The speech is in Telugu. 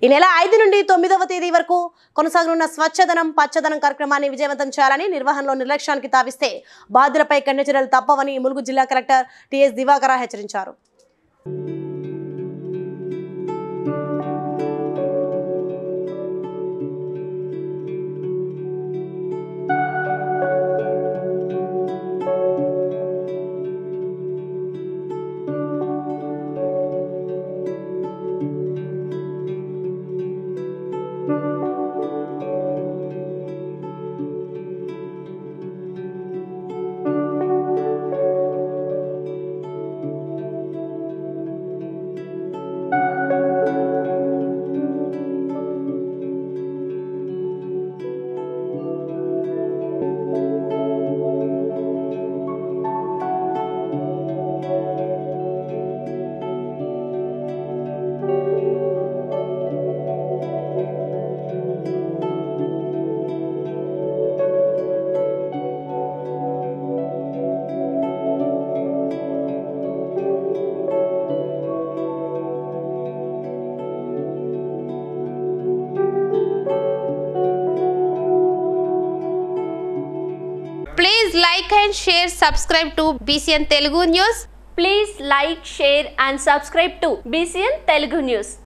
ఈ నెల 5 నుండి 9వ తేదీ వరకు కొనసాగనున్న స్వచ్ఛదనం పచ్చదనం కార్యక్రమాన్ని విజయవంతం చేయాలని నిర్వహణలో నిర్లక్ష్యానికి తావిస్తే బాధ్యులపై కఠిన చర్యలు తప్పవని ములుగు జిల్లా కలెక్టర్ టిఎస్ దివాకర హెచ్చరించారు. Please like and share, subscribe to BCN Telugu News. Please like, share and subscribe to BCN Telugu News.